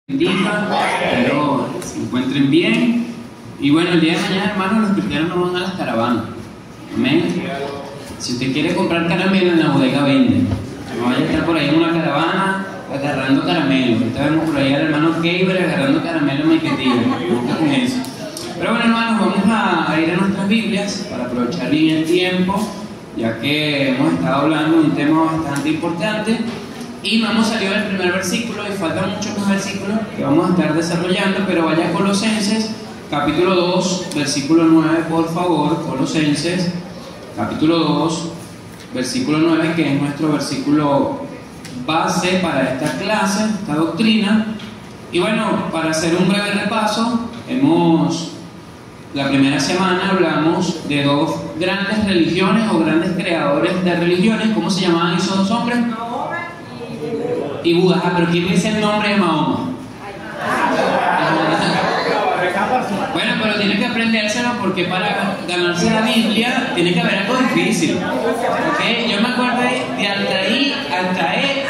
Espero se encuentren bien. Y bueno, el día de mañana, hermanos, los cristianos no van a las caravanas. Amén. Si usted quiere comprar caramelo, en la bodega venden. No vaya a estar por ahí en una caravana agarrando caramelo. Ahorita vemos por ahí al hermano Keiber agarrando caramelo en Maiquetía. Nunca con eso. Pero bueno, hermanos, vamos a ir a nuestras Biblias para aprovechar bien el tiempo, ya que hemos estado hablando de un tema bastante importante. Y no hemos salido del primer versículo y faltan muchos más versículos que vamos a estar desarrollando, pero vaya a Colosenses, capítulo 2, versículo 9, por favor. Colosenses, capítulo 2, versículo 9, que es nuestro versículo base para esta clase, esta doctrina. Y bueno, para hacer un breve repaso, la primera semana hablamos de dos grandes religiones o grandes creadores de religiones. ¿Cómo se llamaban esos dos hombres? Y Buda. Pero ¿quién dice el nombre de Mahoma? Bueno, pero tiene que aprendérselo, porque para ganarse la Biblia tiene que haber algo difícil. ¿Okay? Yo me acuerdo de Altair,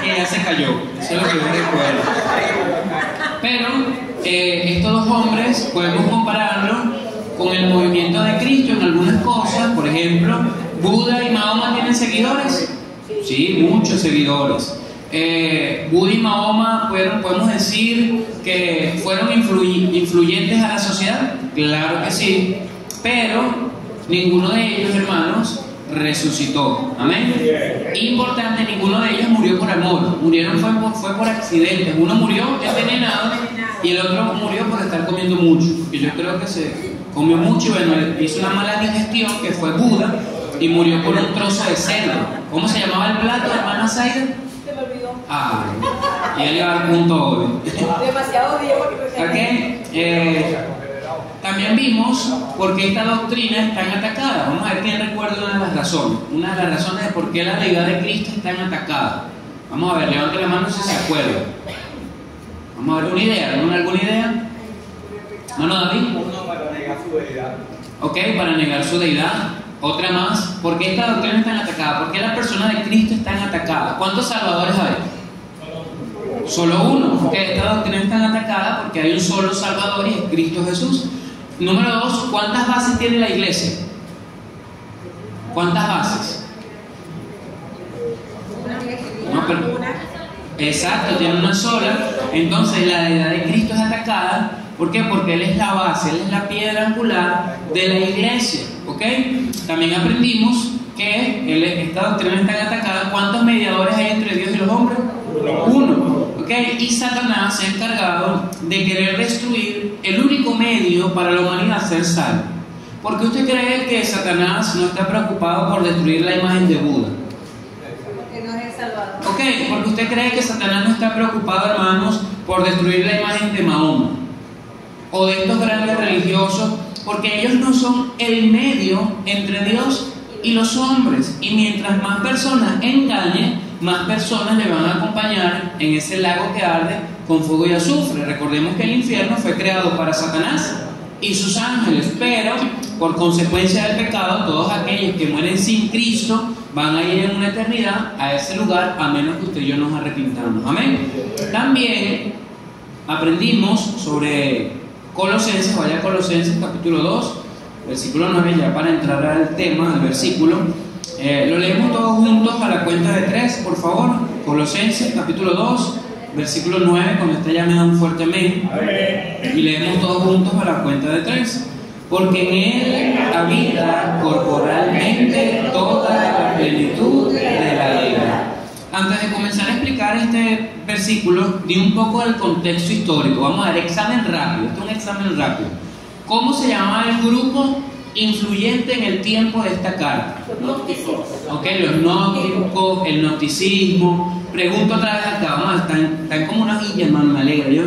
que ya se cayó. Eso es lo que yo recuerdo. Pero estos dos hombres podemos compararlos con el movimiento de Cristo en algunas cosas. Por ejemplo, Buda y Mahoma tienen seguidores. Sí, muchos seguidores. Buda y Mahoma podemos decir que fueron influyentes a la sociedad. Claro que sí, pero ninguno de ellos, hermanos, resucitó. Amén. Importante, ninguno de ellos murió por amor. Murieron fue por accidentes. Uno murió envenenado y el otro murió por estar comiendo mucho. Y yo creo que se comió mucho y bueno, hizo una mala digestión, que fue Buda, y murió por un trozo de cerdo. ¿Cómo se llamaba el plato, hermana Zaida? Y él iba al punto hoy. Demasiado viejo. También vimos por qué esta doctrina es tan atacada. Vamos a ver quién recuerda una de las razones. Una de las razones de por qué la deidad de Cristo es tan atacada. Vamos a ver, levante la mano si se acuerda. Vamos a ver una idea. ¿Alguna idea? ¿No, David? Uno, para negar su deidad. Ok, para negar su deidad. Otra más. ¿Por qué esta doctrina es tan atacada? ¿Por qué la persona de Cristo es tan atacada? ¿Cuántos salvadores hay? Solo uno. Porque esta doctrina es tan atacada porque hay un solo Salvador y es Cristo Jesús. Número 2, ¿cuántas bases tiene la iglesia? ¿Cuántas bases? No, pero, exacto, tiene una sola. Entonces la deidad de Cristo es atacada. ¿Por qué? Porque Él es la base, Él es la piedra angular de la iglesia. ¿Ok? También aprendimos que esta doctrina es tan atacada. ¿Cuántos mediadores hay entre Dios y los hombres? Uno. ¿Ok? Y Satanás se ha encargado de querer destruir el único medio para la humanidad ser salva. ¿Por qué usted cree que Satanás no está preocupado por destruir la imagen de Buda? Porque no es el Salvador. Ok, porque usted cree que Satanás no está preocupado, hermanos, por destruir la imagen de Mahoma o de estos grandes religiosos, porque ellos no son el medio entre Dios y los hombres. Y mientras más personas engañen, más personas le van a acompañar en ese lago que arde con fuego y azufre. Recordemos que el infierno fue creado para Satanás y sus ángeles, pero por consecuencia del pecado, todos aquellos que mueren sin Cristo van a ir en una eternidad a ese lugar, a menos que usted y yo nos arrepintamos. Amén. También aprendimos sobre Colosenses. Vaya a Colosenses capítulo 2, versículo 9, ya para entrar al tema del versículo. Lo leemos todos juntos a la cuenta de 3, por favor. Colosenses capítulo 2, versículo 9, cuando usted ya me da un fuerte amén. Y leemos todos juntos a la cuenta de 3. Porque en Él habita corporalmente toda la plenitud de la deidad. Antes de comenzar a explicar este versículo, di un poco del contexto histórico. Vamos a ver, examen rápido. Esto es un examen rápido. ¿Cómo se llamaba el grupo influyente en el tiempo de esta carta? Los gnósticos. Ok, los gnósticos, el gnosticismo. Pregunto otra vez acá, vamos a ver, están como una guilla, hermano, me alegra yo.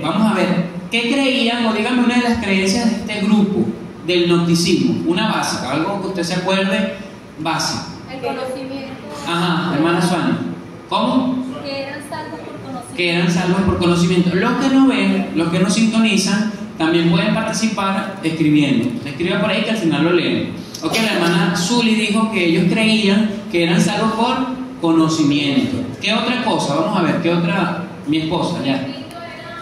Vamos a ver, ¿qué creían? O díganme una de las creencias de este grupo del gnosticismo. Una básica, algo que usted se acuerde básico. El conocimiento. Ajá, hermana Suana. ¿Cómo? Que eran salvos por conocimiento. Que eran salvos por conocimiento. Los que no ven, los que no sintonizan, también pueden participar escribiendo. Usted escriba por ahí que al final lo leen. Ok, la hermana Zuli dijo que ellos creían que eran salvos por conocimiento. ¿Qué otra cosa? Vamos a ver, ¿qué otra? Mi esposa, ya. Cristo era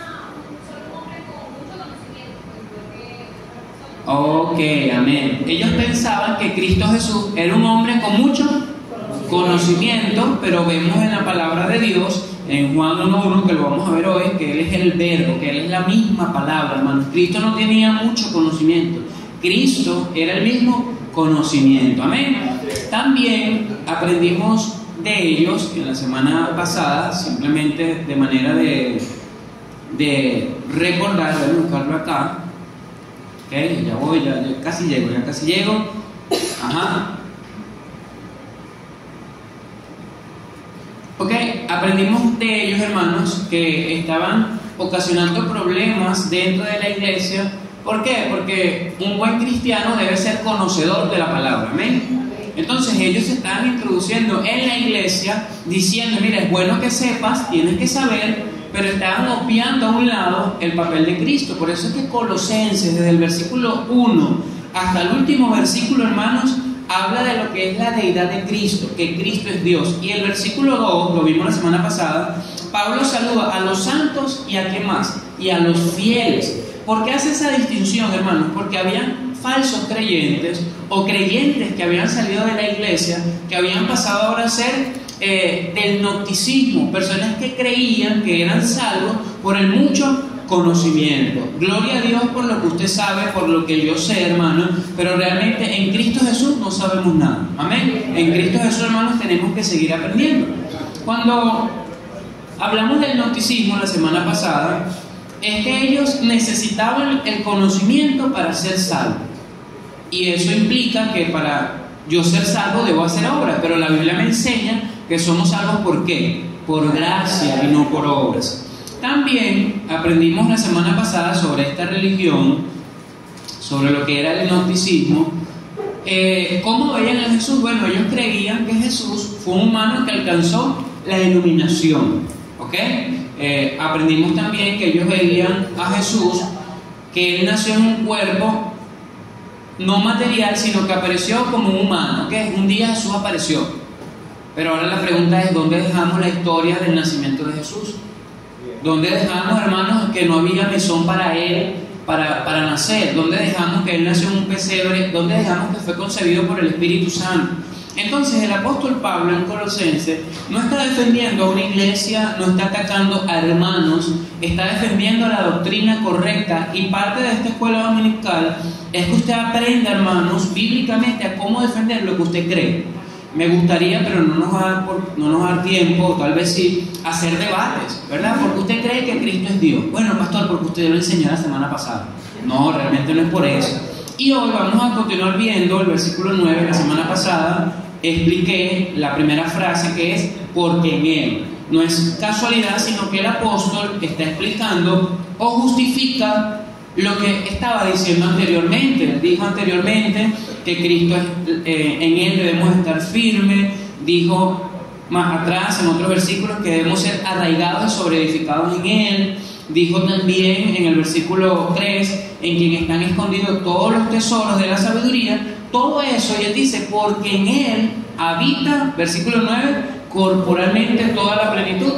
Ok, amén. Ellos pensaban que Cristo Jesús era un hombre con mucho conocimiento, pero vemos en la palabra de Dios, en Juan 1:1, que lo vamos a ver hoy, que Él es el verbo, que Él es la misma palabra, hermanos. Cristo no tenía mucho conocimiento. Cristo era el mismo conocimiento. Amén. También aprendimos de ellos en la semana pasada, simplemente de manera de recordar, voy a buscarlo acá. Ok, ya voy, ya casi llego. Ajá. Ok, aprendimos de ellos, hermanos, que estaban ocasionando problemas dentro de la iglesia. ¿Por qué? Porque un buen cristiano debe ser conocedor de la palabra. Amén. Entonces ellos se estaban introduciendo en la iglesia diciendo, mira, es bueno que sepas, tienes que saber, pero estaban obviando a un lado el papel de Cristo. Por eso es que Colosenses, desde el versículo 1 hasta el último versículo, hermanos, habla de lo que es la deidad de Cristo, que Cristo es Dios. Y el versículo 2, lo vimos la semana pasada, Pablo saluda a los santos y a ¿qué más? Y a los fieles. ¿Por qué hace esa distinción, hermanos? Porque habían falsos creyentes o creyentes que habían salido de la iglesia, que habían pasado ahora a ser del gnosticismo, personas que creían que eran salvos por el mucho conocimiento. Gloria a Dios por lo que usted sabe, por lo que yo sé, hermano, pero realmente en Cristo Jesús no sabemos nada. Amén. En Cristo Jesús, hermanos, tenemos que seguir aprendiendo. Cuando hablamos del gnosticismo la semana pasada, es que ellos necesitaban el conocimiento para ser salvos. Y eso implica que para yo ser salvo debo hacer obras, pero la Biblia me enseña que somos salvos ¿por qué? Por gracia y no por obras. También aprendimos la semana pasada sobre esta religión, sobre lo que era el gnosticismo. ¿Cómo veían a Jesús? Bueno, ellos creían que Jesús fue un humano que alcanzó la iluminación. ¿Ok? Aprendimos también que ellos veían a Jesús, que Él nació en un cuerpo no material, sino que apareció como un humano. ¿Ok? Un día Jesús apareció. Pero ahora la pregunta es, ¿dónde dejamos la historia del nacimiento de Jesús? ¿Dónde dejamos, hermanos, que no había mesón para Él para nacer? ¿Dónde dejamos que Él nació en un pesebre? ¿Dónde dejamos que fue concebido por el Espíritu Santo? Entonces el apóstol Pablo en Colosenses no está defendiendo a una iglesia, no está atacando a hermanos, está defendiendo la doctrina correcta, y parte de esta escuela dominical es que usted aprenda, hermanos, bíblicamente a cómo defender lo que usted cree. Me gustaría, pero no nos va a dar tiempo, o tal vez sí, hacer debates, ¿verdad? Porque usted cree que Cristo es Dios. Bueno, pastor, porque usted lo enseñó la semana pasada. No, realmente no es por eso. Y hoy vamos a continuar viendo el versículo 9. La semana pasada expliqué la primera frase, que es porque en Él. No es casualidad, sino que el apóstol está explicando o justifica lo que estaba diciendo anteriormente. Él dijo anteriormente que Cristo en Él debemos estar firmes. Dijo más atrás en otros versículos que debemos ser arraigados y sobreedificados en Él. Dijo también en el versículo 3, en quien están escondidos todos los tesoros de la sabiduría. Todo eso, y Él dice, porque en Él habita, versículo 9, corporalmente toda la plenitud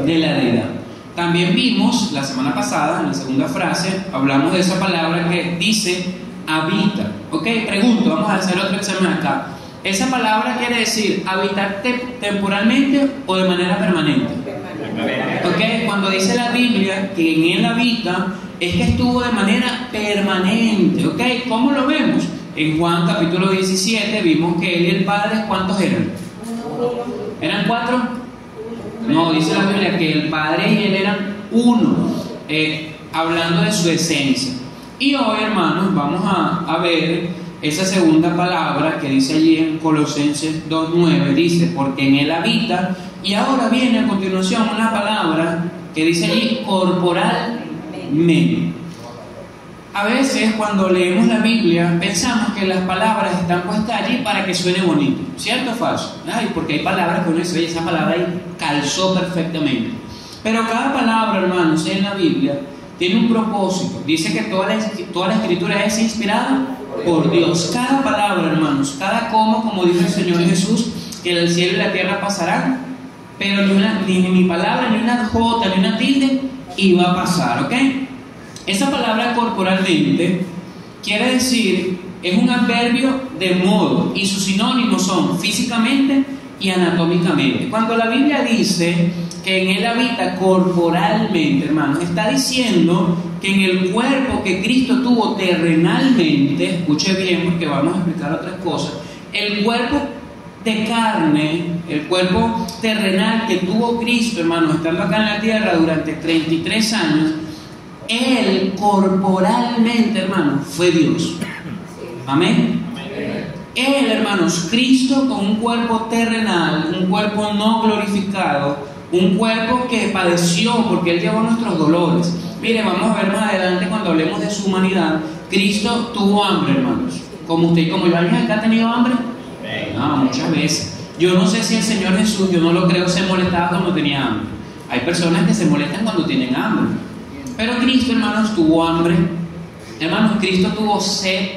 de la deidad. También vimos la semana pasada, en la segunda frase, hablamos de esa palabra que dice habita. Ok, pregunto, vamos a hacer otro examen acá. ¿Esa palabra quiere decir habitar temporalmente o de manera permanente? Ok, cuando dice la Biblia que en Él habita, es que estuvo de manera permanente. Ok, ¿cómo lo vemos? En Juan capítulo 17 vimos que Él y el Padre, ¿cuántos eran? ¿Eran 4? No, dice la Biblia que el Padre y Él eran uno, hablando de su esencia. Y hoy, hermanos, vamos a ver esa segunda palabra que dice allí en Colosenses 2:9, dice, porque en Él habita, y ahora viene a continuación una palabra que dice allí, corporalmente. A veces cuando leemos la Biblia pensamos que las palabras están puestas allí para que suene bonito, ¿cierto o falso? Ay, porque hay palabras que uno dice, oye, esa palabra ahí calzó perfectamente. Pero cada palabra, hermanos, en la Biblia tiene un propósito. Dice que toda la escritura es inspirada por Dios. Cada palabra, hermanos, cada coma, como dice el Señor Jesús, que el cielo y la tierra pasarán, pero ni mi palabra, ni una jota, ni una tilde iba a pasar, ¿ok? Esa palabra corporalmente quiere decir, es un adverbio de modo, y sus sinónimos son físicamente y anatómicamente. Cuando la Biblia dice que en Él habita corporalmente, hermanos, está diciendo que en el cuerpo que Cristo tuvo terrenalmente, escuche bien porque vamos a explicar otras cosas, el cuerpo de carne, el cuerpo terrenal que tuvo Cristo, hermanos, estando acá en la tierra durante 33 años, Él corporalmente, hermanos, fue Dios. Amén. Él, hermanos, Cristo con un cuerpo terrenal, un cuerpo no glorificado, un cuerpo que padeció porque Él llevó nuestros dolores. Mire, vamos a ver más adelante cuando hablemos de su humanidad. Cristo tuvo hambre, hermanos. Como usted y como yo. ¿Alguien acá ha tenido hambre? No, muchas veces. Yo no sé si el Señor Jesús, yo no lo creo, se molestaba cuando tenía hambre. Hay personas que se molestan cuando tienen hambre. Pero Cristo, hermanos, tuvo hambre. Hermanos, Cristo tuvo sed.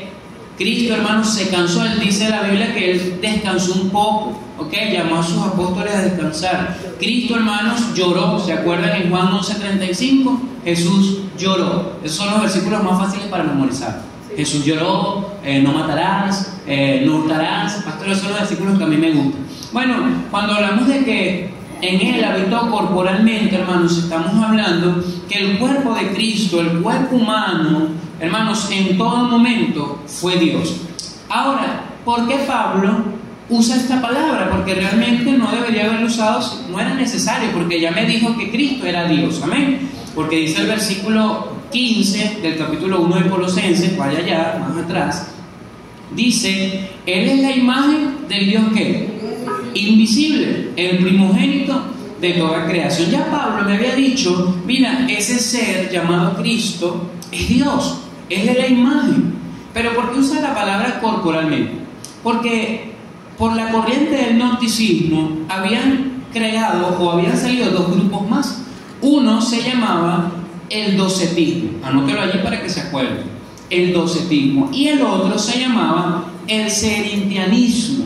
Cristo, hermanos, se cansó. Él dice en la Biblia que Él descansó un poco, ¿ok? Llamó a sus apóstoles a descansar. Cristo, hermanos, lloró. ¿Se acuerdan en Juan 11:35? Jesús lloró. Esos son los versículos más fáciles para memorizar. Jesús lloró, no matarás, no hurtarás. Pastores, son los versículos que a mí me gustan. Bueno, cuando hablamos de que en Él habitó corporalmente, hermanos, estamos hablando que el cuerpo de Cristo, el cuerpo humano, hermanos, en todo momento fue Dios. Ahora, ¿por qué Pablo usa esta palabra? Porque realmente no debería haberlo usado, no era necesario, porque ya me dijo que Cristo era Dios. Amén. Porque dice el versículo 15 del capítulo 1 de Colosenses, vaya allá, más atrás, dice, Él es la imagen del Dios que invisible, el primogénito de toda creación. Ya Pablo me había dicho, mira, ese ser llamado Cristo es Dios, es la imagen. Pero ¿por qué usa la palabra corporalmente? Porque por la corriente del gnosticismo habían creado o habían salido dos grupos más. Uno se llamaba el docetismo, anótelo allí para que se acuerden, el docetismo, y el otro se llamaba el serintianismo.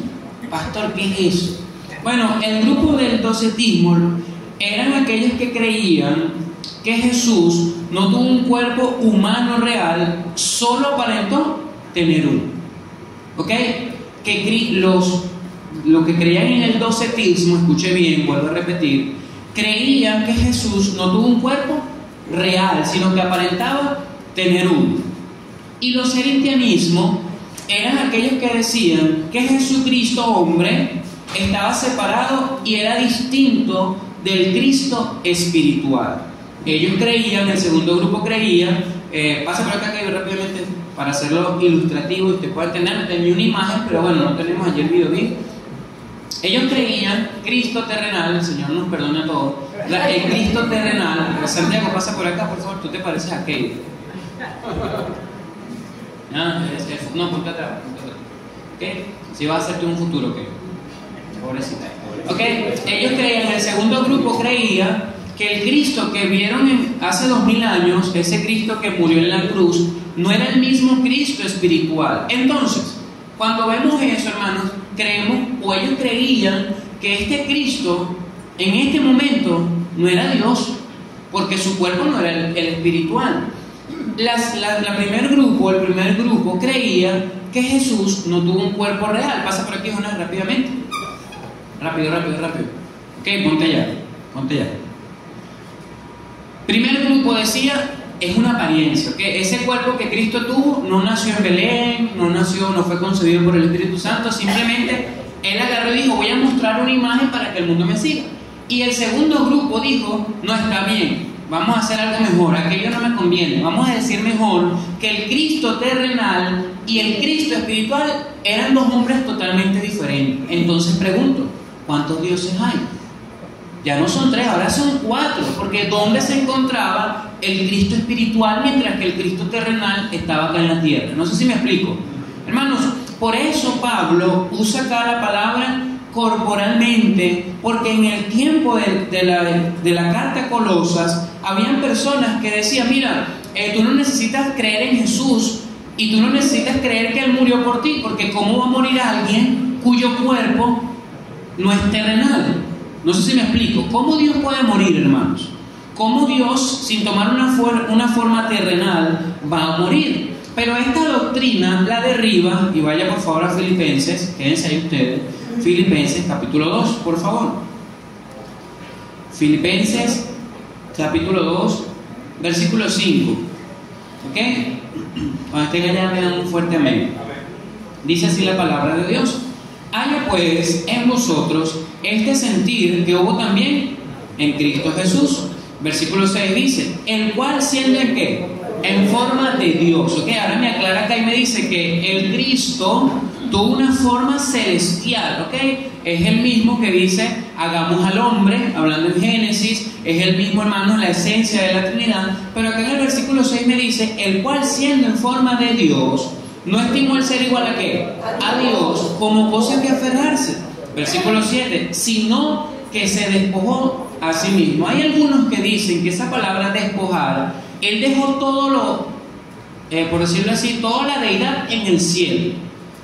Pastor, ¿qué es eso? Bueno, el grupo del docetismo eran aquellos que creían que Jesús no tuvo un cuerpo humano real, solo aparentó tener uno. ¿Ok? Que los que creían en el docetismo, escuche bien, vuelvo a repetir, creían que Jesús no tuvo un cuerpo real, sino que aparentaba tener uno. Y los serintianismos eran aquellos que decían que Jesucristo, hombre, estaba separado y era distinto del Cristo espiritual. Ellos creían, el segundo grupo creía, pasa por acá que rápidamente para hacerlo ilustrativo y usted pueda entender, tenía una imagen, pero bueno, no tenemos allí el video bien. Ellos creían, Cristo terrenal, el Señor nos perdona a todos, el Cristo terrenal, Santiago, pasa por acá, por favor, tú te pareces a aquello. No, ponte atrás. ¿Okay? Si vas a hacerte un futuro, ¿ok? Pobrecita. ¿Ok? Ellos creían, el segundo grupo creía que el Cristo que vieron hace 2000 años, ese Cristo que murió en la cruz, no era el mismo Cristo espiritual. Entonces, cuando vemos eso, hermanos, creemos, o ellos creían que este Cristo, en este momento, no era Dios, porque su cuerpo no era el espiritual. El primer grupo creía que Jesús no tuvo un cuerpo real. Pasa por aquí, Jonás, rápidamente. Rápido. Ok, ponte allá. Primer grupo decía, es una apariencia, ¿ok? Ese cuerpo que Cristo tuvo no nació en Belén, no fue concebido por el Espíritu Santo, simplemente Él agarró y dijo, voy a mostrar una imagen para que el mundo me siga. Y el segundo grupo dijo, no está bien, vamos a hacer algo mejor, aquello no me conviene, vamos a decir mejor que el Cristo terrenal y el Cristo espiritual eran dos hombres totalmente diferentes. Entonces pregunto, ¿cuántos dioses hay? Ya no son 3, ahora son 4, porque ¿dónde se encontraba el Cristo espiritual mientras que el Cristo terrenal estaba acá en la tierra? No sé si me explico. Hermanos, por eso Pablo usa acá la palabra corporalmente, porque en el tiempo de la carta a Colosas, habían personas que decían, mira, tú no necesitas creer en Jesús y tú no necesitas creer que Él murió por ti, porque ¿cómo va a morir alguien cuyo cuerpo no es terrenal? No sé si me explico. ¿Cómo Dios puede morir, hermanos? ¿Cómo Dios, sin tomar una forma terrenal, va a morir? Pero esta doctrina la derriba, y vaya por favor a Filipenses, quédense ahí ustedes, Filipenses capítulo 2, por favor. Filipenses capítulo 2, versículo 5. ¿Ok? Cuando estén allá me dan un fuerte amén. Dice así la palabra de Dios: haya pues en vosotros este sentir que hubo también en Cristo Jesús. Versículo 6 dice: el cual siendo en qué? En forma de Dios. ¿Ok? Ahora me aclara acá y me dice que el Cristo tuvo una forma celestial. ¿Ok? Es el mismo que dice: hagamos al hombre, hablando en Génesis. Es el mismo, hermanos, la esencia de la Trinidad. Pero acá en el versículo 6 me dice: el cual siendo en forma de Dios, no estimó el ser igual a qué? A Dios, como cosa que aferrarse. Versículo 7, sino que se despojó a sí mismo. Hay algunos que dicen que esa palabra despojar, Él dejó todo lo, por decirlo así, toda la deidad en el cielo.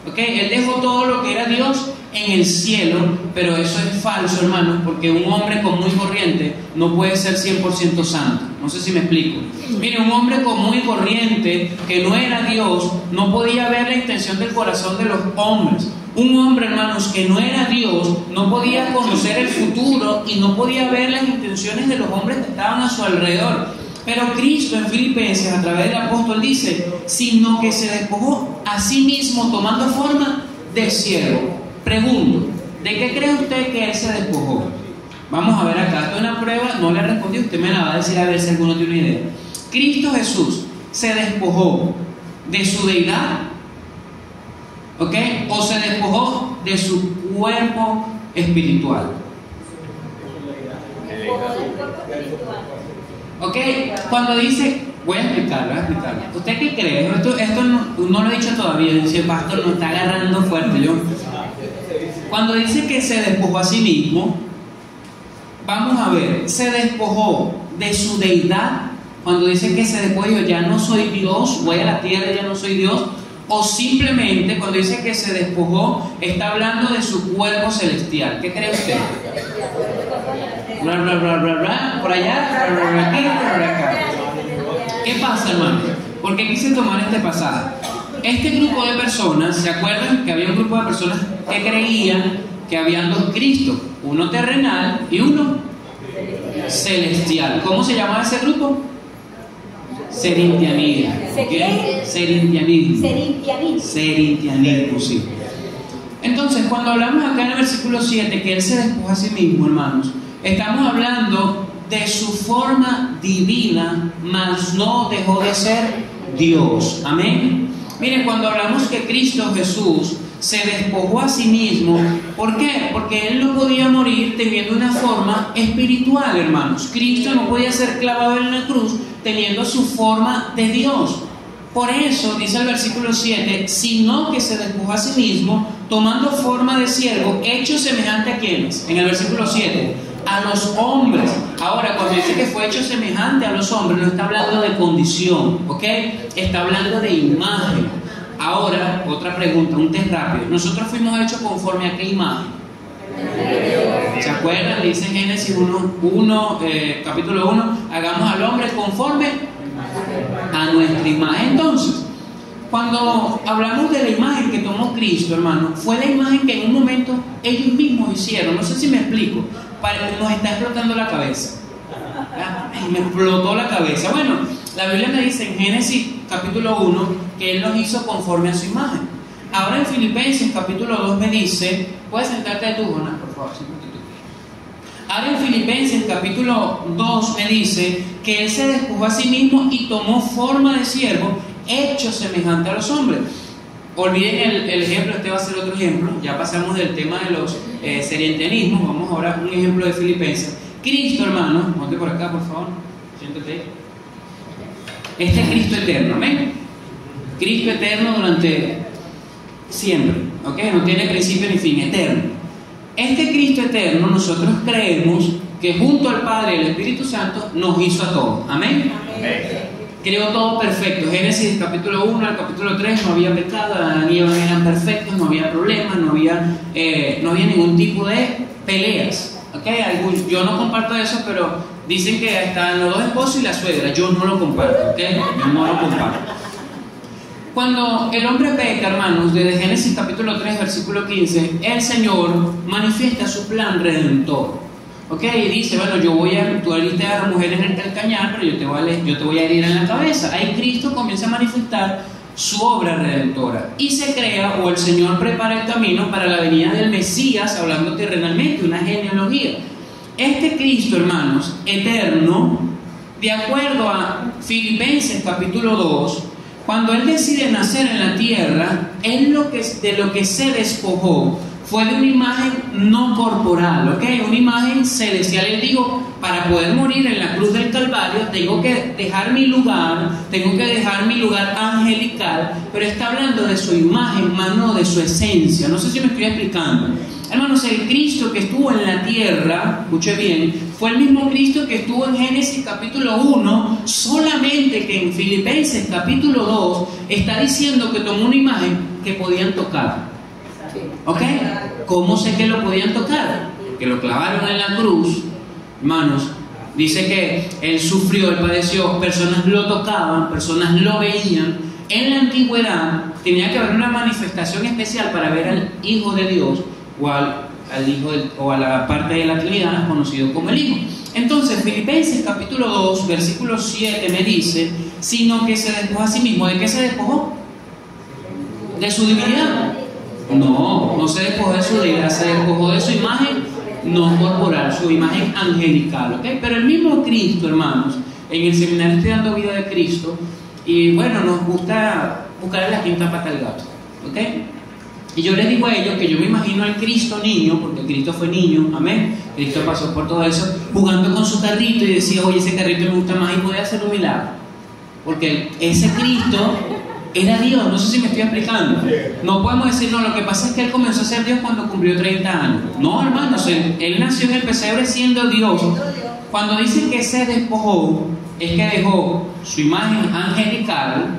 ¿Ok? Él dejó todo lo que era Dios en el cielo, pero eso es falso, hermanos, porque un hombre común y corriente no puede ser 100% santo. No sé si me explico. Mire, un hombre común y corriente que no era Dios no podía ver la intención del corazón de los hombres. Un hombre, hermanos, que no era Dios no podía conocer el futuro y no podía ver las intenciones de los hombres que estaban a su alrededor. Pero Cristo en Filipenses, a través del apóstol, dice: sino que se despojó a sí mismo tomando forma de siervo. Pregunto, ¿de qué cree usted que Él se despojó? Vamos a ver acá, esto es una prueba, no le respondí, usted me la va a decir a ver si alguno tiene una idea. Cristo Jesús se despojó de su deidad, ¿ok? O se despojó de su cuerpo espiritual. ¿Ok? Cuando dice, voy a explicarlo. ¿Usted qué cree? Esto no lo he dicho todavía, dice: pastor, nos está agarrando fuerte. Cuando dice que se despojó a sí mismo, vamos a ver, se despojó de su deidad. Cuando dice que se despojó, ya no soy Dios, voy a la tierra, ya no soy Dios. O simplemente cuando dice que se despojó, está hablando de su cuerpo celestial. ¿Qué cree usted? Por allá, aquí, por acá. ¿Qué pasa, hermano? ¿Por qué quise tomar este pasaje? Este grupo de personas, ¿se acuerdan? Que había un grupo de personas que creían que habían dos Cristos, uno terrenal y uno celestial. ¿Cómo se llamaba ese grupo? Serintianismo. ¿Qué? Serintianismo, sí. Entonces, cuando hablamos acá en el versículo 7 que Él se despojó a sí mismo, hermanos, estamos hablando de su forma divina, mas no dejó de ser Dios. Amén. Miren, cuando hablamos que Cristo Jesús se despojó a sí mismo, ¿por qué? Porque Él no podía morir teniendo una forma espiritual, hermanos. Cristo no podía ser clavado en la cruz teniendo su forma de Dios. Por eso dice el versículo 7, sino que se despojó a sí mismo, tomando forma de siervo, hecho semejante a quienes. En el versículo 7, a los hombres. Ahora, cuando dice que fue hecho semejante a los hombres, no está hablando de condición, ¿ok? Está hablando de imagen. Ahora, otra pregunta, un test rápido. Nosotros fuimos hechos conforme a qué imagen. ¿Se acuerdan? Dice en Génesis 1, capítulo 1, hagamos al hombre conforme a nuestra imagen. Entonces, cuando hablamos de la imagen que tomó Cristo, hermano, fue la imagen que en un momento ellos mismos hicieron. No sé si me explico. Nos está explotando la cabeza. Me explotó la cabeza. Bueno, la Biblia me dice en Génesis capítulo 1 que Él nos hizo conforme a su imagen. Ahora en Filipenses capítulo 2 me dice, puedes sentarte tú, Jonás, por favor. Ahora en Filipenses capítulo 2 me dice que Él se despojó a sí mismo y tomó forma de siervo, hecho semejante a los hombres. Olviden el ejemplo, este va a ser otro ejemplo. Ya pasamos del tema de los serintianismos. Vamos ahora a un ejemplo de Filipenses. Cristo, hermano, ponte por acá, por favor. Siéntate ahí. Este es Cristo eterno, ¿ven? Cristo eterno durante siempre, ¿ok? No tiene principio ni fin, eterno. Este Cristo eterno, nosotros creemos que junto al Padre y al Espíritu Santo nos hizo a todos. ¿Amén? Amén. Creó todo perfecto. Génesis capítulo 1 al capítulo 3 no había pecado, Adán y Eva eran perfectos, no había problemas, no había ningún tipo de peleas. ¿Okay? Yo no comparto eso, pero dicen que están los dos esposos y la suegra. Yo no lo comparto, ¿okay? Yo no lo comparto. Cuando el hombre peca, hermanos, desde Génesis capítulo 3, versículo 15, el Señor manifiesta su plan redentor. ¿Ok? Y dice, bueno, tú heriste a la mujer en el calcañar, pero yo te voy a herir en la cabeza. Ahí Cristo comienza a manifestar su obra redentora. Y se crea, o el Señor prepara el camino para la venida del Mesías, hablando terrenalmente, una genealogía. Este Cristo, hermanos, eterno, de acuerdo a Filipenses capítulo 2, cuando Él decide nacer en la tierra, Él de lo que se despojó fue de una imagen no corporal, ¿ok? Una imagen celestial. Él dijo, para poder morir en la cruz del Calvario, tengo que dejar mi lugar angelical, pero está hablando de su imagen, más no de su esencia. No sé si me estoy explicando. Hermanos, el Cristo que estuvo en la tierra, escuche bien, fue el mismo Cristo que estuvo en Génesis capítulo 1, solamente que en Filipenses capítulo 2 está diciendo que tomó una imagen que podían tocar. ¿Ok? ¿Cómo sé que lo podían tocar? Que lo clavaron en la cruz, hermanos. Dice que Él sufrió, Él padeció, personas lo tocaban, personas lo veían. En la antigüedad tenía que haber una manifestación especial para ver al Hijo de Dios o al Hijo o a la parte de la Trinidad conocido como el Hijo. Entonces, Filipenses capítulo 2, versículo 7 me dice, sino que se despojó a sí mismo. ¿De qué se despojó? ¿De su divinidad? No se despojó de su deidad, se despojó de su imagen no corporal, su imagen angelical, ¿ok? Pero el mismo Cristo, hermanos, en el seminario estoy dando vida de Cristo, y bueno, nos gusta buscar la quinta pata al gato, ¿ok? Y yo les digo a ellos que yo me imagino al Cristo niño, porque Cristo fue niño, amén. Cristo pasó por todo eso, jugando con su carrito y decía, oye, ese carrito me gusta más, y podía hacer un milagro, porque ese Cristo era Dios. No sé si me estoy explicando. No podemos decir, no, lo que pasa es que Él comenzó a ser Dios cuando cumplió 30 años. No, hermanos, Él nació en el pesebre siendo Dios. Cuando dice que se despojó, es que dejó su imagen angelical,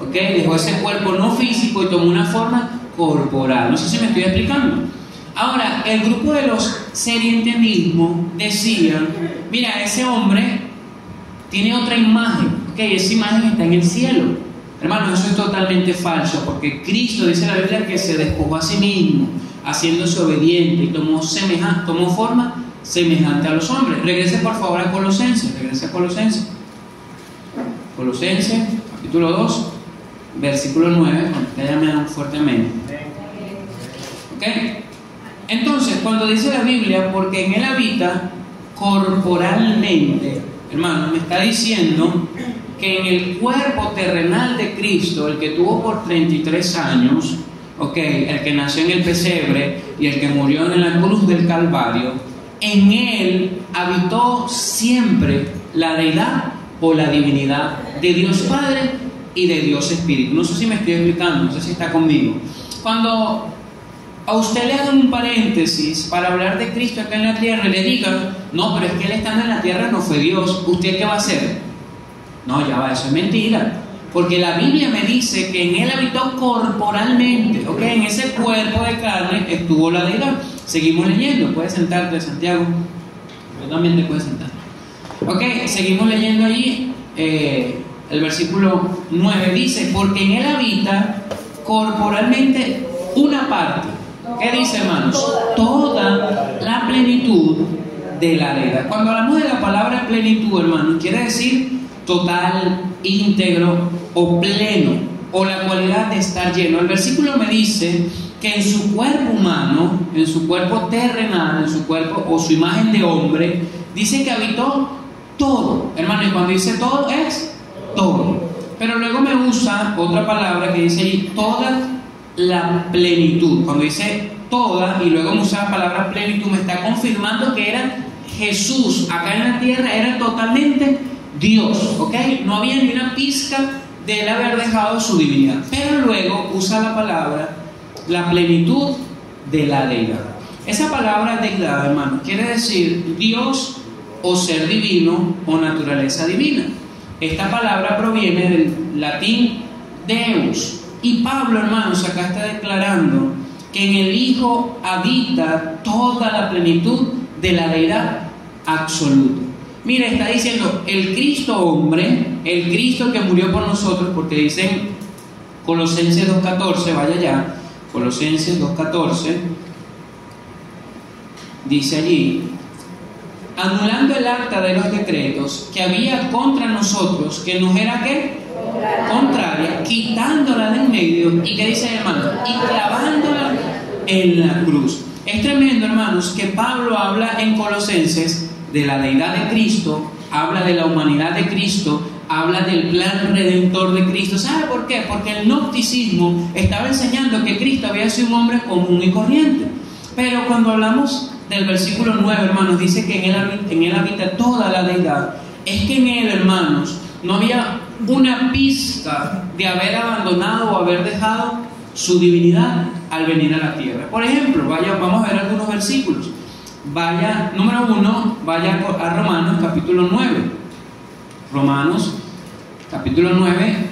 ¿ok? Dejó ese cuerpo no físico y tomó una forma corporal. No sé si me estoy explicando. Ahora, el grupo de los serientendismos decían, mira, ese hombre tiene otra imagen, ¿ok? Esa imagen está en el cielo. Hermanos, eso es totalmente falso, porque Cristo dice en la Biblia que se despojó a sí mismo, haciéndose obediente, y tomó forma semejante a los hombres. Regrese por favor a Colosenses, Colosenses, capítulo 2, versículo 9, cuando ustedes me dan un fuerte amén. ¿Ok? Entonces, cuando dice la Biblia, porque en Él habita corporalmente, hermanos, me está diciendo que en el cuerpo terrenal de Cristo, el que tuvo por 33 años, el que nació en el pesebre y el que murió en la cruz del Calvario, en Él habitó siempre la deidad o la divinidad de Dios Padre y de Dios Espíritu. No sé si me estoy explicando, no sé si está conmigo. Cuando a usted le hagan un paréntesis para hablar de Cristo acá en la tierra y le digan, no, pero es que Él estando en la tierra no fue Dios, ¿usted qué va a hacer? No, ya va, eso es mentira. Porque la Biblia me dice que en Él habitó corporalmente, ¿ok? En ese cuerpo de carne estuvo la deidad. Seguimos leyendo, puedes sentarte, Santiago. Yo también te puedes sentar. Ok, seguimos leyendo allí. El versículo 9 dice, porque en Él habita corporalmente una parte. ¿Qué dice, hermanos? Toda la plenitud de la deidad. Cuando hablamos de la palabra plenitud, hermanos, quiere decir total, íntegro o pleno, o la cualidad de estar lleno. El versículo me dice que en su cuerpo humano, en su cuerpo terrenal, en su cuerpo o su imagen de hombre, dice que habitó todo, hermano, y cuando dice todo es todo. Pero luego me usa otra palabra que dice ahí, toda la plenitud. Cuando dice toda y luego me usa la palabra plenitud, me está confirmando que era Jesús acá en la tierra, era totalmente Dios, ¿ok? No había ni una pizca de él haber dejado su divinidad. Pero luego usa la palabra la plenitud de la deidad. Esa palabra deidad, hermano, quiere decir Dios o ser divino o naturaleza divina. Esta palabra proviene del latín Deus. Y Pablo, hermanos, acá está declarando que en el Hijo habita toda la plenitud de la deidad absoluta. Mira, está diciendo el Cristo hombre, el Cristo que murió por nosotros, porque dicen Colosenses 2.14, vaya allá. Colosenses 2.14 dice allí: anulando el acta de los decretos que había contra nosotros, que nos era ¿qué? Contraria, quitándola del medio. ¿Y qué dice, hermano? Y clavándola en la cruz. Es tremendo, hermanos, que Pablo habla en Colosenses de la deidad de Cristo, habla de la humanidad de Cristo, habla del plan redentor de Cristo. ¿Sabe por qué? Porque el gnosticismo estaba enseñando que Cristo había sido un hombre común y corriente. Pero cuando hablamos del versículo 9, hermanos, dice que en él habita toda la deidad. Es que en él, hermanos, no había una pizca de haber abandonado o haber dejado su divinidad al venir a la tierra. Por ejemplo, vamos a ver algunos versículos. Número 1, vaya a Romanos capítulo 9. Romanos capítulo 9,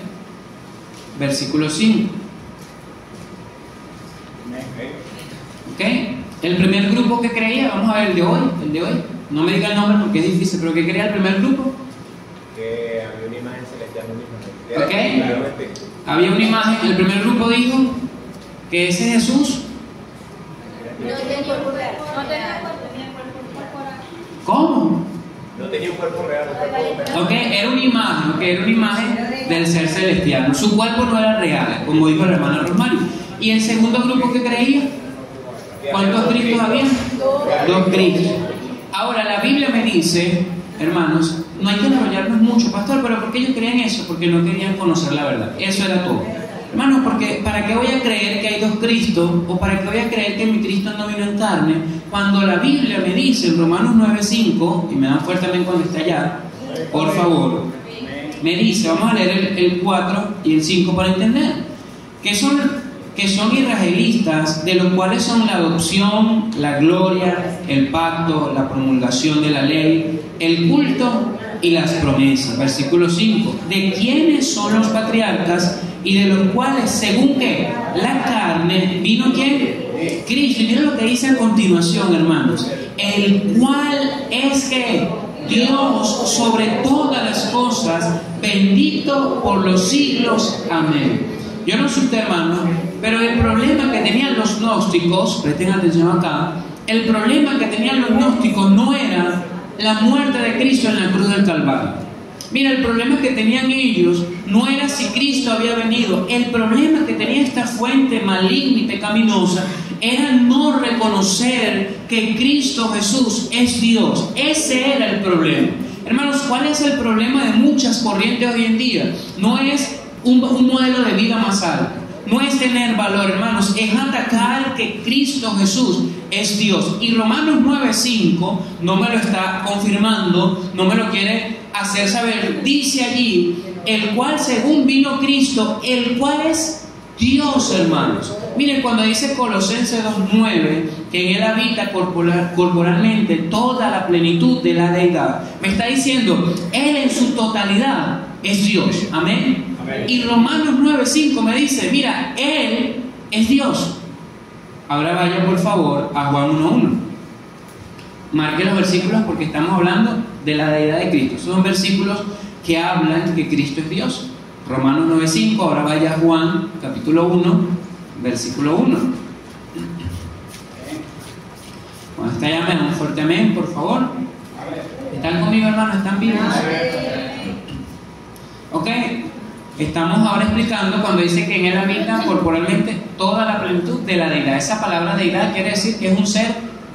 versículo 5. ¿Ok? El primer grupo que creía, vamos a ver el de hoy. No me diga el nombre porque es difícil, pero ¿qué creía el primer grupo? Que había una imagen celestial, ¿Ok? Había una imagen. El primer grupo dijo que ese Jesús, No tenía cuerpo real. ¿cómo? No tenía un cuerpo real, Ok, era una imagen del ser celestial. Su cuerpo no era real, como dijo la hermana Romario. ¿Y el segundo grupo que creía? ¿Cuántos Cristos había? 2 Cristos. Ahora, la Biblia me dice, hermanos, no hay que enrollarnos mucho, pastor, pero ¿por qué ellos creían eso? Porque no querían conocer la verdad. Eso era todo. Hermanos, porque ¿para qué voy a creer que hay 2 Cristos? ¿O para qué voy a creer que mi Cristo no vino en carne? Cuando la Biblia me dice en Romanos 9.5, y me dan fuerte también cuando está allá, por favor, me dice, vamos a leer el 4 y el 5 para entender, que son israelitas, de los cuales son la adopción, la gloria, el pacto, la promulgación de la ley, el culto y las promesas. Versículo 5: de quienes son los patriarcas y de los cuales, según que la carne, vino ¿quién? Cristo. Y miren lo que dice a continuación, hermanos: el cual es que Dios sobre todas las cosas, bendito por los siglos. Amén. Yo no sé usted, hermano, pero el problema que tenían los gnósticos, presten atención acá, el problema que tenían los gnósticos no era la muerte de Cristo en la cruz del Calvario. Mira, el problema que tenían ellos no era si Cristo había venido. El problema que tenía esta fuente maligna y pecaminosa era no reconocer que Cristo Jesús es Dios. Ese era el problema. Hermanos, ¿cuál es el problema de muchas corrientes hoy en día? No es un modelo de vida más alto, no es tener valor, hermanos, es atacar que Cristo Jesús es Dios. Y Romanos 9.5 no me lo está confirmando, no me lo quiere hacer saber. Dice allí: el cual según vino Cristo, el cual es Dios, hermanos. Miren, cuando dice Colosenses 2.9 que en él habita corporalmente toda la plenitud de la deidad, me está diciendo, él en su totalidad es Dios. Amén. Y Romanos 9.5 me dice, mira, él es Dios. Ahora vaya por favor a Juan 1.1. Marque los versículos porque estamos hablando de la deidad de Cristo. Son versículos que hablan que Cristo es Dios. Romanos 9.5, ahora vaya a Juan capítulo 1, versículo 1. Cuando está ya, me dan un fuerte amén, por favor. ¿Están conmigo, hermanos? ¿Están vivos? Ok. Estamos ahora explicando cuando dice que en él habita corporalmente toda la plenitud de la deidad. Esa palabra deidad quiere decir que es un ser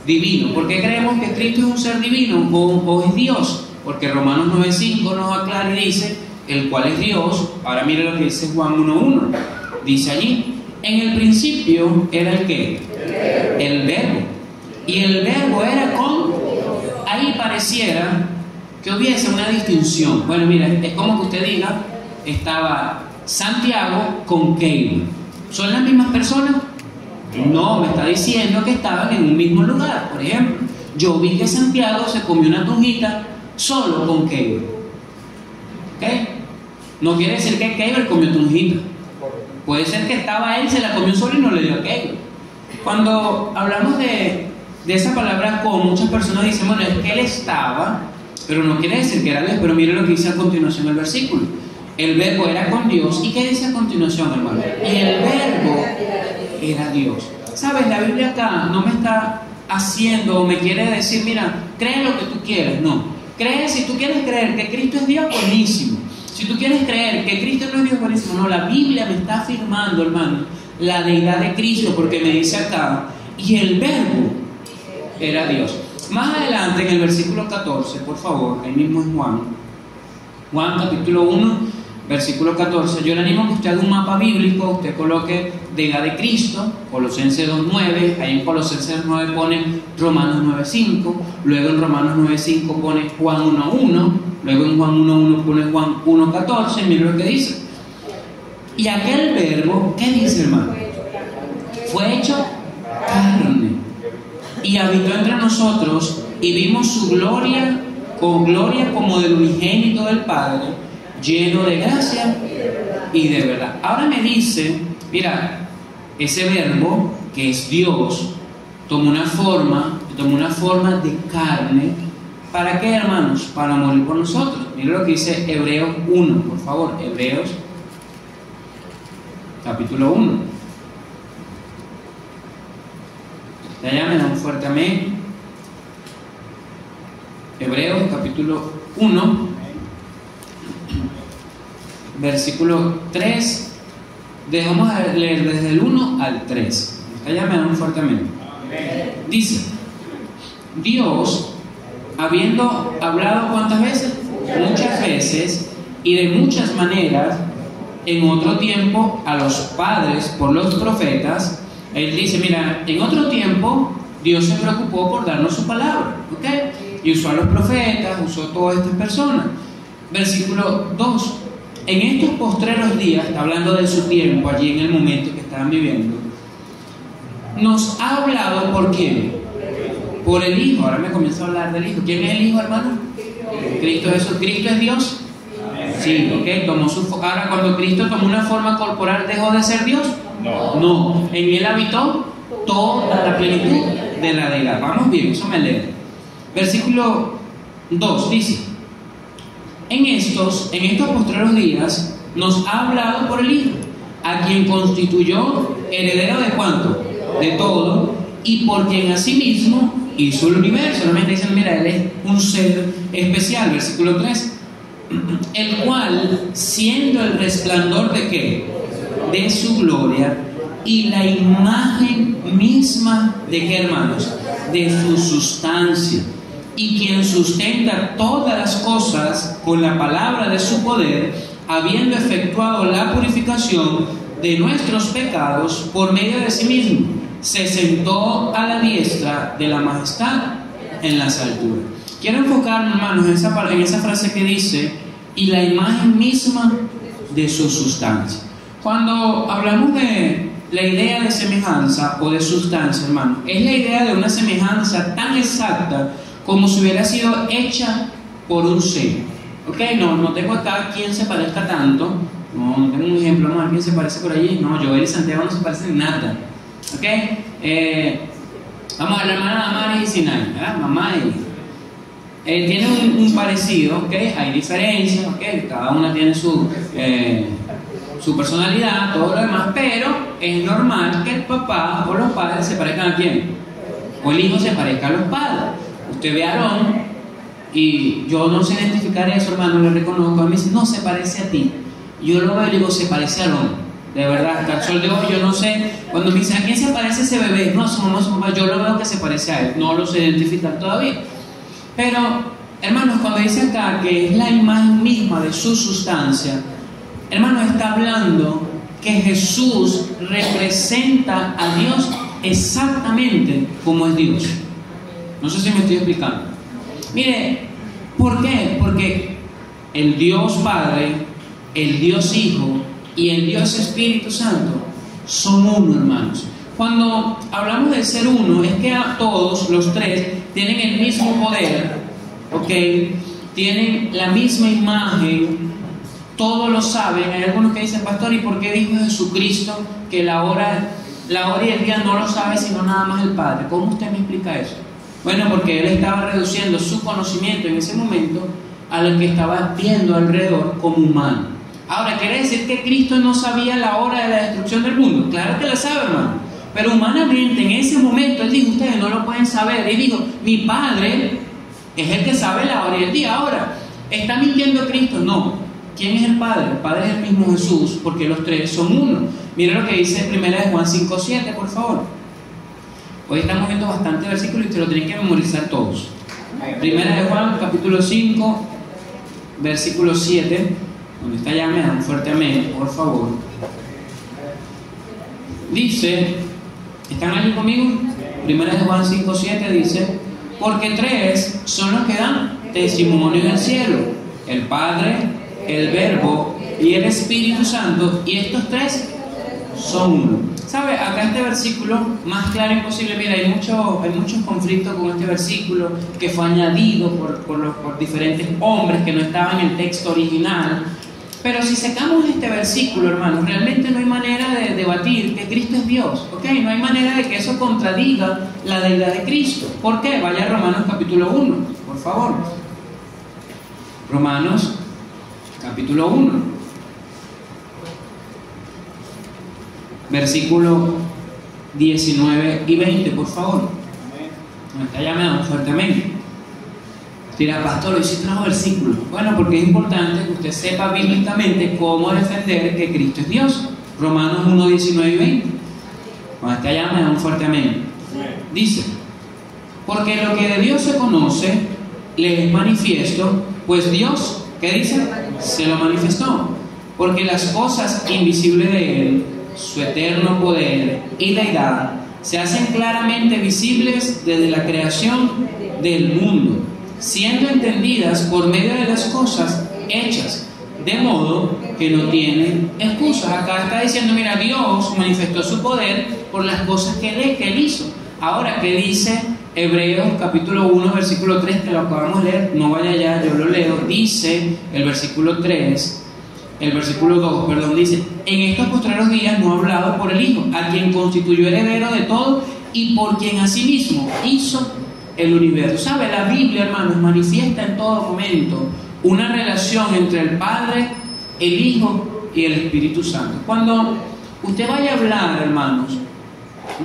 divino. ¿Por qué creemos que Cristo es un ser divino o es Dios? Porque Romanos 9.5 nos aclara y dice, el cual es Dios. Ahora mire lo que dice Juan 1.1. Dice allí, en el principio era el ¿qué? El verbo. Y el verbo era con... Ahí pareciera que hubiese una distinción. Bueno, mira, es como que usted diga, estaba Santiago con Keila. ¿Son las mismas personas? No, me está diciendo que estaban en un mismo lugar. Por ejemplo, yo vi que Santiago se comió una tunjita solo con Keila. ¿Ok? No quiere decir que Keila comió tunjita. Puede ser que estaba él, se la comió solo y no le dio a Keila. Cuando hablamos de esa palabra con, muchas personas dicen, bueno, es que él estaba, pero no quiere decir que era Dios. Pero mire lo que dice a continuación el versículo. El verbo era con Dios. ¿Y qué dice a continuación, hermano? Y el verbo era Dios. ¿Sabes? La Biblia acá no me está haciendo o me quiere decir, mira, cree lo que tú quieras. No. Cree, si tú quieres creer que Cristo es Dios, buenísimo. Si tú quieres creer que Cristo no es Dios, buenísimo. No, la Biblia me está afirmando, hermano, la deidad de Cristo, porque me dice acá, y el verbo era Dios. Más adelante, en el versículo 14, por favor, ahí mismo es Juan capítulo 1, versículo 14. Yo le animo a que usted haga un mapa bíblico, usted coloque deidad de Cristo, Colosenses 2.9, ahí en Colosenses 9 pone Romanos 9.5, luego en Romanos 9.5 pone Juan 1.1, luego en Juan 1.1 pone Juan 1.14, miren lo que dice. Y aquel verbo, ¿qué dice, hermano? Fue hecho carne y habitó entre nosotros y vimos su gloria, con gloria como del unigénito del Padre, lleno de gracia y de verdad. Ahora me dice, mira, ese verbo que es Dios tomó una forma de carne. ¿Para qué, hermanos? Para morir por nosotros. Mira lo que dice Hebreos 1, por favor. Hebreos capítulo 1. Allá me da un fuerte amén. Hebreos capítulo 1, versículo 3. Dejamos de leer desde el 1 al 3. Allá me da un fuerte amén. Dice: Dios, habiendo hablado ¿cuántas veces? Muchas veces y de muchas maneras en otro tiempo a los padres por los profetas. Él dice, mira, en otro tiempo Dios se preocupó por darnos su palabra, ¿ok? Y usó a los profetas, usó a todas estas personas. Versículo 2. En estos postreros días, está hablando de su tiempo, allí en el momento que estaban viviendo, nos ha hablado ¿por quién? Por el Hijo. Ahora me comienza a hablar del Hijo. ¿Quién es el Hijo, hermano? Cristo Jesús. ¿Cristo es Dios? Sí, ok. Ahora, cuando Cristo tomó una forma corporal, ¿dejó de ser Dios? No. En Él habitó toda la plenitud de la deidad. Vamos bien, eso me lee. Versículo 2 dice: En estos postreros días nos ha hablado por el Hijo, a quien constituyó heredero de ¿cuánto? De todo, y por quien asimismo hizo el universo. Solamente dicen, mira, Él es un ser especial. Versículo 3: el cual, siendo el resplandor de ¿qué? De su gloria y la imagen misma de ¿qué, hermanos? De su sustancia, y quien sustenta todas las cosas con la palabra de su poder, habiendo efectuado la purificación de nuestros pecados por medio de sí mismo, se sentó a la diestra de la majestad en las alturas. Quiero enfocarme, hermanos, en esa frase que dice, y la imagen misma de su sustancia. Cuando hablamos de la idea de semejanza o de sustancia, hermano, es la idea de una semejanza tan exacta como si hubiera sido hecha por un ser. Ok, no tengo acá quien se parezca tanto. No tengo un ejemplo, no, alguien se parece por allí. No, Joel y Santiago no se parecen en nada. Ok, vamos a la hermana Mari y Sinai, ¿verdad? Mamá y tiene un parecido, ok, hay diferencias, ok, cada una tiene su personalidad, todo lo demás, pero es normal que el papá o los padres se parezcan a quién, o el hijo se parezca a los padres. Usted ve a Aarón y yo no sé identificar eso, hermano, le reconozco. A mí dice, no, se parece a ti. Yo lo veo y digo, se parece a Aarón. De verdad, hasta el sol de hoy, yo no sé. Cuando me dicen, ¿a quién se parece ese bebé? No, a su mamá, su papá. Yo lo veo que se parece a él. No lo sé identificar todavía. Pero, hermanos, cuando dice acá que es la imagen misma de su sustancia, hermano, está hablando que Jesús representa a Dios exactamente como es Dios. No sé si me estoy explicando. Mire, ¿por qué? Porque el Dios Padre, el Dios Hijo y el Dios Espíritu Santo son uno, hermanos. Cuando hablamos de ser uno, es que a todos los tres tienen el mismo poder, ¿ok? Tienen la misma imagen, todos lo saben. Hay algunos que dicen, pastor, ¿y por qué dijo Jesucristo que la hora y el día no lo sabe sino nada más el Padre? ¿Cómo usted me explica eso? Bueno, porque él estaba reduciendo su conocimiento en ese momento a lo que estaba viendo alrededor como humano. Ahora, ¿quiere decir que Cristo no sabía la hora de la destrucción del mundo? Claro que la sabe, hermano. Pero humanamente, en ese momento, Él dijo, ustedes no lo pueden saber. Él dijo, mi Padre es el que sabe la hora y el día. Ahora, ¿está mintiendo Cristo? No. ¿Quién es el Padre? El Padre es el mismo Jesús, porque los tres son uno. Mira lo que dice 1 Juan 5:7, por favor. Hoy estamos viendo bastante versículos y te lo tienen que memorizar todos. 1 Juan, capítulo 5, versículo 7. Donde está ya, me da un fuerte amén, por favor. Dice, ¿están allí conmigo? 1 Juan 5:7 dice, porque tres son los que dan testimonio en el cielo: el Padre, el Verbo y el Espíritu Santo, y estos tres son uno. ¿Sabe? Acá este versículo, más claro imposible. Mira, hay muchos conflictos con este versículo, que fue añadido por diferentes hombres que no estaban en el texto original. Pero si sacamos este versículo, hermanos, realmente no hay manera de debatir que Cristo es Dios, ¿ok? No hay manera de que eso contradiga la deidad de Cristo. ¿Por qué? Vaya a Romanos capítulo 1, por favor. Romanos capítulo 1, versículo 19 y 20, por favor. Está llamado fuertemente. Dirá, pastor, hoy sí trajo versículos. Bueno, porque es importante que usted sepa bíblicamente cómo defender que Cristo es Dios. Romanos 1, 19 y 20. Cuando está allá me da un fuerte amén. Dice, porque lo que de Dios se conoce le es manifiesto, pues Dios, ¿qué dice? Se lo manifestó. Porque las cosas invisibles de Él, su eterno poder y deidad, se hacen claramente visibles desde la creación del mundo, siendo entendidas por medio de las cosas hechas, de modo que no tienen excusas. Acá está diciendo, mira, Dios manifestó su poder por las cosas que Él hizo. Ahora, ¿qué dice Hebreos capítulo 1, versículo 3, que lo acabamos de leer? No vaya allá, yo lo leo. Dice el versículo 3, el versículo 2, perdón, dice, en estos postreros días no ha hablado por el Hijo, a quien constituyó heredero de todo y por quien asimismo hizo el universo. ¿Sabe? La Biblia, hermanos, manifiesta en todo momento una relación entre el Padre, el Hijo y el Espíritu Santo. Cuando usted vaya a hablar, hermanos,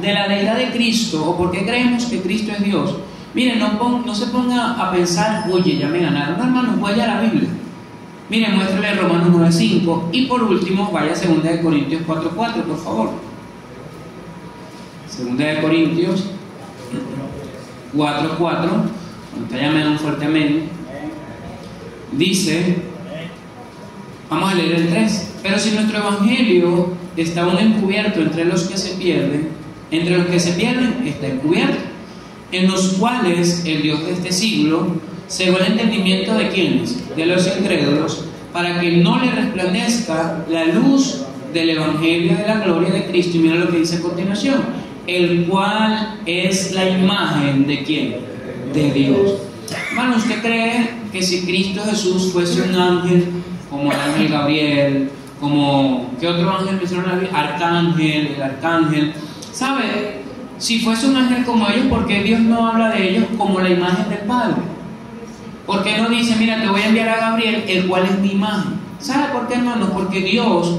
de la deidad de Cristo o por qué creemos que Cristo es Dios, miren, no se ponga a pensar, oye, ya me ganaron. No, hermanos, vaya a la Biblia. Miren, muéstrele Romanos 9:5 y por último, vaya a 2 Corintios 4:4, por favor. 2 Corintios 4:4, cuando está llamando un fuerte amén, dice, vamos a leer el 3, pero si nuestro evangelio está aún encubierto entre los que se pierden está encubierto, en los cuales el Dios de este siglo cegó el entendimiento de quienes, de los incrédulos, para que no le resplandezca la luz del evangelio de la gloria de Cristo. Y mira lo que dice a continuación, el cual es la imagen de ¿quién? De Dios. Hermano, ¿usted cree que si Cristo Jesús fuese un ángel, como el ángel Gabriel, como, ¿qué otro ángel mencionó la Biblia? Arcángel, el arcángel, ¿sabe? Si fuese un ángel como ellos, ¿por qué Dios no habla de ellos como la imagen del Padre? ¿Por qué no dice, mira, te voy a enviar a Gabriel, el cual es mi imagen? ¿Sabe por qué, hermanos? Porque Dios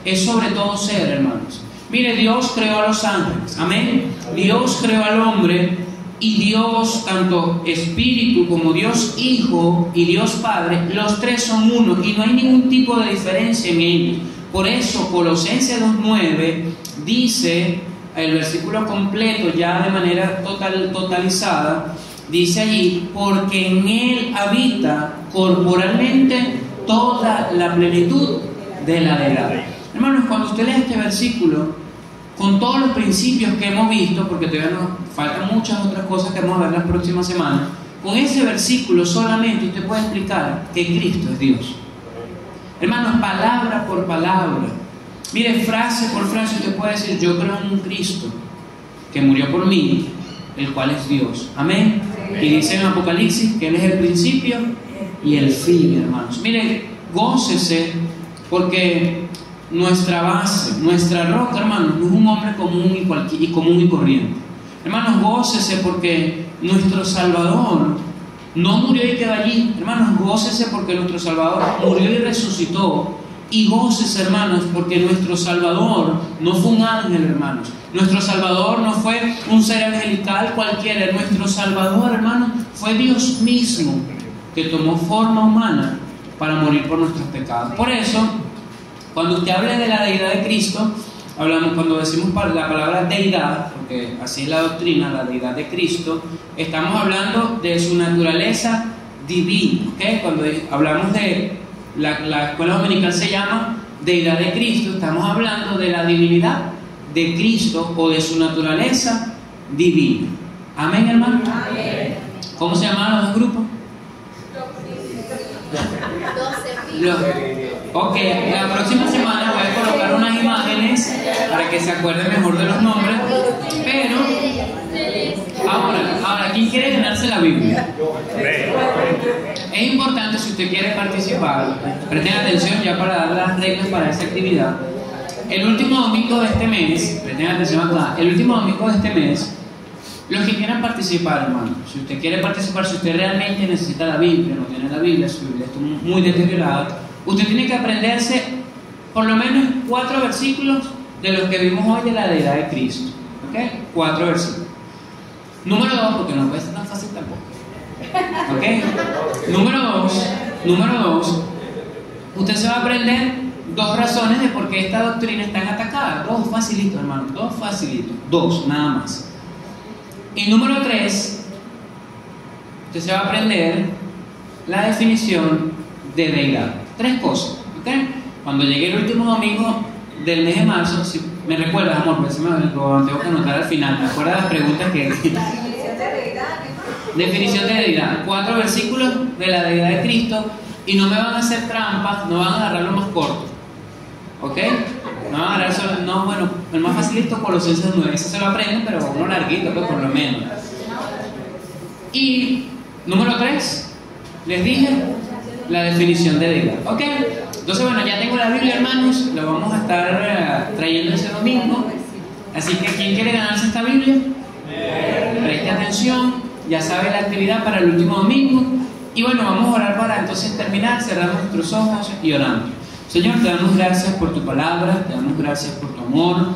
es sobre todo ser, hermanos. Mire, Dios creó a los ángeles, amén. Dios creó al hombre y Dios, tanto Espíritu como Dios Hijo y Dios Padre, los tres son uno y no hay ningún tipo de diferencia en ellos. Por eso Colosenses 2:9 dice, el versículo completo ya de manera totalizada, dice allí, porque en Él habita corporalmente toda la plenitud de la deidad. Hermanos, cuando usted lee este versículo, con todos los principios que hemos visto, porque todavía nos faltan muchas otras cosas que vamos a ver las próximas semanas, con ese versículo solamente usted puede explicar que Cristo es Dios. Hermanos, palabra por palabra, mire, frase por frase, usted puede decir, yo creo en un Cristo que murió por mí, el cual es Dios. Amén. Y dice en Apocalipsis que Él es el principio y el fin, hermanos. Mire, gócese, porque nuestra base, nuestra roca, hermanos, no es un hombre común y corriente. Hermanos, gócese porque nuestro Salvador no murió y quedó allí. Hermanos, gócese porque nuestro Salvador murió y resucitó y goces, hermanos, porque nuestro Salvador no fue un ángel, hermanos. Nuestro Salvador no fue un ser angelical cualquiera. Nuestro Salvador, hermanos, fue Dios mismo, que tomó forma humana para morir por nuestros pecados. Por eso, cuando usted hable de la deidad de Cristo, cuando decimos la palabra deidad, porque así es la doctrina, la deidad de Cristo, estamos hablando de su naturaleza divina, ¿okay? Cuando hablamos de la escuela dominical se llama deidad de Cristo, estamos hablando de la divinidad de Cristo o de su naturaleza divina. Amén, hermano. Amén. ¿Cómo se llamaban los dos grupos? Ok, la próxima semana voy a colocar unas imágenes para que se acuerden mejor de los nombres, pero ahora, ¿quién quiere ganarse la Biblia? Es importante, si usted quiere participar, presten atención ya para dar las reglas para esa actividad. El último domingo de este mes, presten atención acá, el último domingo de este mes, los que quieran participar, hermano, si usted quiere participar, si usted realmente necesita la Biblia, no tiene la Biblia, su Biblia está muy deteriorada, usted tiene que aprenderse por lo menos 4 versículos de los que vimos hoy de la deidad de Cristo. ¿Ok? 4 versículos. Número 2, porque no puede ser tan fácil tampoco. ¿Ok? Número 2, usted se va a aprender 2 razones de por qué esta doctrina está atacada. 2 facilitos, hermano, 2 facilitos. 2, nada más. Y número 3, usted se va a aprender la definición de deidad. 3 cosas, ¿ok? Cuando llegue el último domingo del mes de marzo, si me recuerdas, amor, pues lo tengo que anotar al final, me acuerdo de las preguntas que... Definición de deidad. 4 versículos de la deidad de Cristo, y no me van a hacer trampas, no van a agarrar lo más corto, ¿ok? No van a agarrar solo, no, bueno, el más facilito, Colosenses 9, ese se lo aprenden, pero uno larguito, pues por lo menos. Y número 3, les dije la definición de deidad, ¿ok? Entonces, bueno, ya tengo la Biblia, hermanos, la vamos a estar trayendo ese domingo. Así que, ¿quién quiere ganarse esta Biblia? Preste atención, ya sabe la actividad para el último domingo. Y bueno, vamos a orar para entonces terminar, cerramos nuestros ojos y oramos. Señor, te damos gracias por tu palabra, te damos gracias por tu amor.